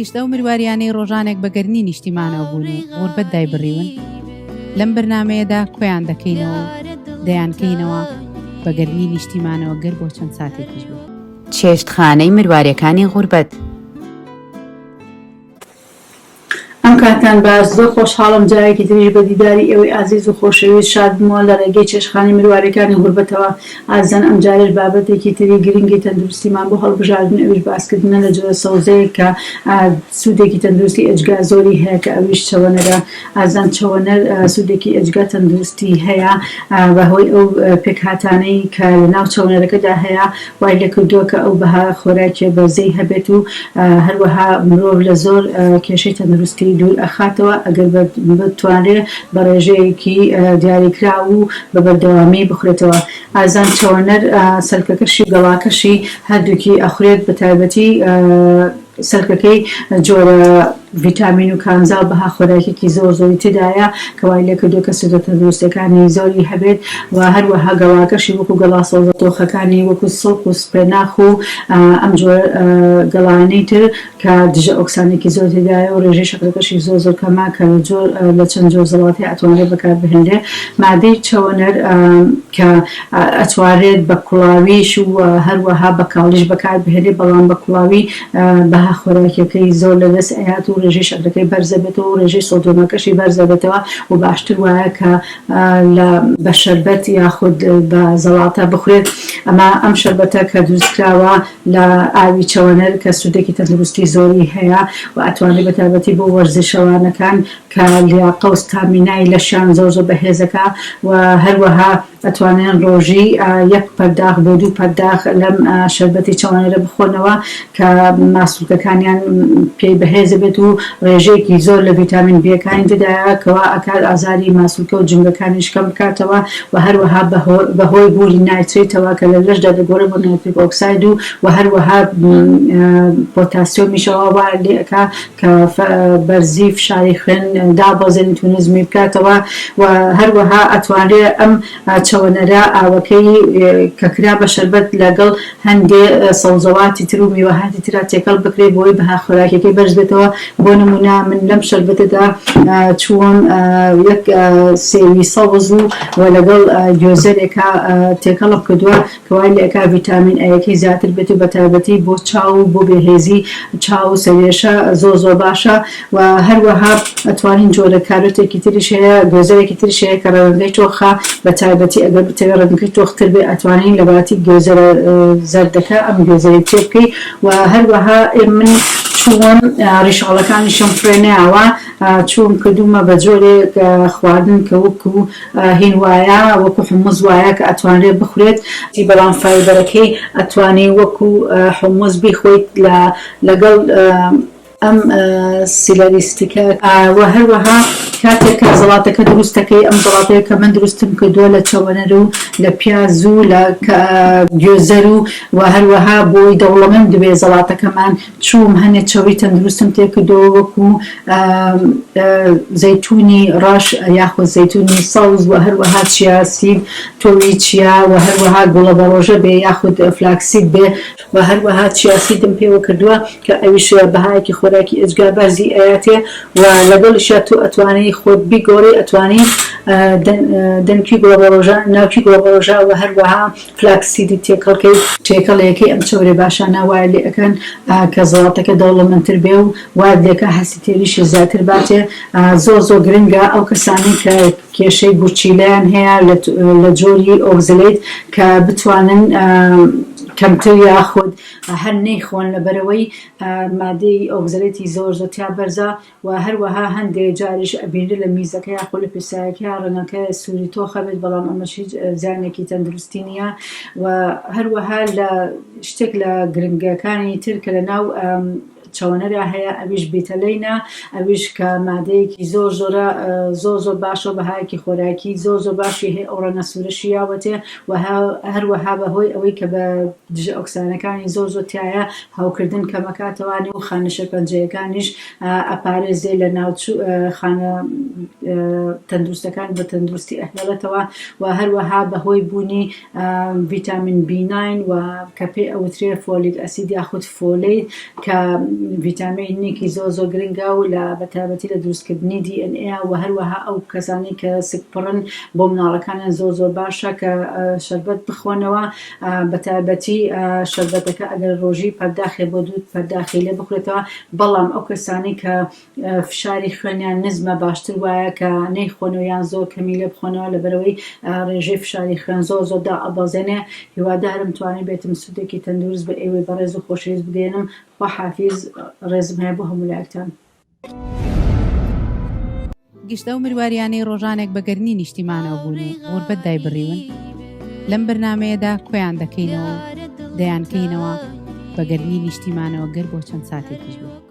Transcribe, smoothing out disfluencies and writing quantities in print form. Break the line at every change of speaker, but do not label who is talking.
گشتە و مروواریانەی ڕۆژانێک بەگەرنی نیشتیمانەوە بوون و غوربەت دایبڕیون لەم بەرنامەیەدا کۆیان دەکەینەوە دەیانکەینەوە بەگەرنی نیشتیمانەوە گەر بۆ چەند ساتێکیش بێت.
چێشتخانەی مروواریەکانی غوربەت.
ئەم کاتان باش زۆر خۆشحاڵم جارێکی تریش بە دیداری ئێوەی ئازیز و خۆشەویست شاد بوومەوە لە ڕێگەی چێشتخانەی مروواریەکانی غوربەتەوە. ئازان ئەم جارێش بابەتێکی تری گرنگی تەندروستیمان بۆ هەڵبژاردن ئەویش باسکردنە لە جۆرە سەوزەیەک کە سوودێکی تەندروستی ئەجگا زۆری هەیە کە ئەویش چەوەنەرە. ئازان چەوەنەر سوودێکی ئەجگا تەندروستی هەیە بەهۆی ئەو پێکهاتانەی کە لە ناو چەوەنەرەکەدا هەیە وای لێ کردووە کە ئەو بەها خۆراکی بەرزەی هەبێت و هەروەها مرۆڤ لە زۆر کێشەی تەندروستی دوور ئەخاتەوە ئەگەر بتوانرێت بە ڕێژەیەکی دیاریکرا و بە بەردەوامی بخورێتەوە. ئازان چەوەنەر سەرکەکەشی گەڵاکەشی هەردووکی ئەخورێت بە تایبەتی سەرکەکەی جۆرە ڤیتامین و کانزا بەها خۆراکێکی زۆر زۆری تدایە کە وای لێ کردووە کە سوودە تەندروستیەکانی زۆری هەبێت و هەروەها گەڵاکەشی وەکو گەڵا سەوزە تۆخەکانی وەکو سڵک و سپێناخ و ئەم جۆرە گەڵانەی تر کە دژە ئۆکسانێکی زۆر تدایە و ڕێژەی شەکرەکەشی زۆر زۆر کەما کە لە چەند جۆر زەڵاتی ئەتوانرێت بەکاربهێنرێ. مادەی چەوەنەر کە ئەتوانرێت بە کوڵاویش و هەروەها بە کاڵیش بەکاربهێنرێت بەڵام بە کوڵاوی بەها خۆراکیەکەی زۆر لەدەست ئەهات و ڕێژەی شەکرەکەی بەرزە بێتەوە و ڕێژەی سۆدیۆمەکەشی بەرزە بێتەوە و باشتر وایە کە بە شەربەت یاخود بە زەڵاتە بخورێت. ئەم شەربەتە کە دروستکراوە لە ئاوی چەوەنەر کە سوودێکی تەندروستی زۆری هەیە و ئەتوانێت بە تایبەتی بۆ وەرزشەوانەکان کە لیاقە و ستامینای لەشیان زۆر زۆر بەهێزەکە و هەروەها ئەتوانێن ڕۆژی 1 پەرداخ بۆ 2 پەرداخ لەم شەربەتی چەوەنەرە بخۆنەوە کە ماسوولکەکانیان پێی بەهێز بێت و ڕێژەیەکی زۆر لە ڤیتامین بیەکانی تدایە کەوا ئەکات ئازاری ماسوولکە و جنگەکانی شکەم بکاتەوە و هەروەها بەهۆی بووری نایترێتەوە کە لە لەشدا دەگۆڕێت بۆ نایتریک ئۆکساید و هەروەها پۆتاسیۆمیشەوە وا لێەکا کە بەرزی فشاری خوێن دابەزێنێت و نزمی بکاتەوە و هەروەها ئەتوانرێت ئەم چەوەنەرە ئاوەکەی کە کرا بە شەربەت لەگەڵ هەندێ سەوزەواتی تر و میوەهاتی ترا تێکەڵ بکرێت بۆی بەها خۆراکەکەی بەرز بێتەوە. بۆ نمونە من لەم شەربەتەدا چووەم 1 سێوی سەوز و لەگەڵ گوێزەرێکا تێکەڵم کردووە کە وای لێکا ڤیتامین ئەیەکەی زیاتر بێت و بە تایبەتی بۆ چاو و بۆ بێهێزی چاو و سەوێشە زۆر زۆر باشە و هەروەها ئەتوانین جۆرە کارۆتێکی تریش هەیە گوێزەرێکی تریش هەیە کە ڕەوەندەی تۆخە بە تایبەتی ئەگەر بتەوێت ڕەنگەکەی تۆختر بێ ئەتوانین لەباتی گوێزەرە زەردەکە ئەم گوێزەری تێ بکەی و هەروەها من چووەم ڕیشاڵەکانیشم فرێنیاوە چووم کردومە بە جۆرێک خواردن کە وەکو هین وایە وەکو حموز وایە کە ئەتوانرێت بخورێت بەڵام فایبەرەکەی ئەتوانی وەکو حموز بیخۆیت لەگەڵ ئەم سیلەریستیکە و هەروەها کاتێک کە زەڵاتەکە دروستەکەی ئەم زەڵاتەیە کە من دروستم کردووە لە چەوەنەر و لە پیاز و لە گوێزەر و هەروەها بۆی دەوڵەمەند دەبێ زەڵاتەکەمان چووم هەنێ چەوی تەندروستم تێ کردەوە وەکو زەیتونی ڕەش یاخود زەیتونی سەوز و هەروەها چیاسید تۆوی چیا و هەروەها گوڵە بەڕۆژە بێ یاخود فلاکسید بێ و هەروەها چیاسیدم پێوە کردووە کە ئەویش بەهایەکی خۆراکی ئەجگا بەرزی ئەیاتێ و لەگەڵیشە تو ئەتوانەی خۆت بیگۆڕی ئەتوانی دەنکی گوڵەبەڕۆژە ناوکی گوڵەبەڕۆژە و هەروەها فلاکسیدی تێکەڵەیەکەی ئەم چەورێ باشانە وای لێ ئەەکەن کە زەڵاتەکە دەوڵەمەندتر بێ و وای لێکە هەستی تێریشی زیاتر باتێ. زۆر زۆر گرنگە ئەو کەسانی کە کێشەی بورچیلەیان هەیە لە جۆری ئۆگزلێت کە بتوانن کەمتر یاخود هەر نەیخۆن لەبەرەوەی مادەی ئۆگزلێتی زۆر زۆتیا بەرزە و هەروەها هەندێک جاریش ئەبینرێت لە میزەکە یاخود لە پیسایەکە ڕەنگەکە سووری تۆخە بێت بەڵام ئەمەش هیچ زیانێکی تەندروستی نییە و هەروەها لە شتێک لە گرنگەکانی تر کە لە ناو چەوەنەرە هەیە ئەویش بیتەلەینە ئەویش کە مادەیەکی زۆر زۆر باشە و بەهایەکی خۆراکی زۆر باشی هەیە ئەو ڕەنگە سوورەشی یاوەتێ و هەروەها بەهۆی ئەوەی کە بە دژە ئۆکسانەکانی زۆر تایە هاوکردن کەمەکاتەوانی و خانە شەرپەنجەیەکانیش ئەپارێزێ لە ناوچوو خانە تەندروستەکان بە تەندروستی ئەهێڵێتەوە و هەروەها بەهۆی بوونی ڤیتامین B9 و کە پێی ئەوترێ فۆلیک ئەسید یاخود فۆلەیت کە ڤیتامینێکی زۆر گرنگە و لە بەتابەتی لە دروستکردنی DNA و هەروەها ئەو کەسانی کە سکپڕن بۆ مناڵەکانیان زۆر باشە کە شەربەت بخۆنەوە بەتابەتی شەربەتەکە ئەگەر ڕۆژی پەرداخێ بۆ دوو پەرداخی لێ بخورێتەوە بەڵام ئەو کەسانی کە فشاری خوێنیان نزمە باشتر وایە کە نەیخۆنەوە یان زۆر کەمی لێ بخۆنەوە لەبەرەوەی ڕێژەی فشاری خوێن زۆر دائەبەزێنێ هیوادارم توانێ بێتم سوودێکی تەندروست بە ئێوەی بەڕێز و خۆشەویست بدێنم خوا حافیز ڕێزم هەیە بۆ هەموو لایەکتان.
گشتە و مروariانەی ڕۆژانێک بەگەرنی نیشتیمانەوە بوون و غوربەت دایبڕیون لەم بەرنامەیەدا کۆیان دەکەینەوە و دەیانکەینەوە بەگەرنی نیشتیمانەوە گەر بۆ چەند ساتێکیش بێت.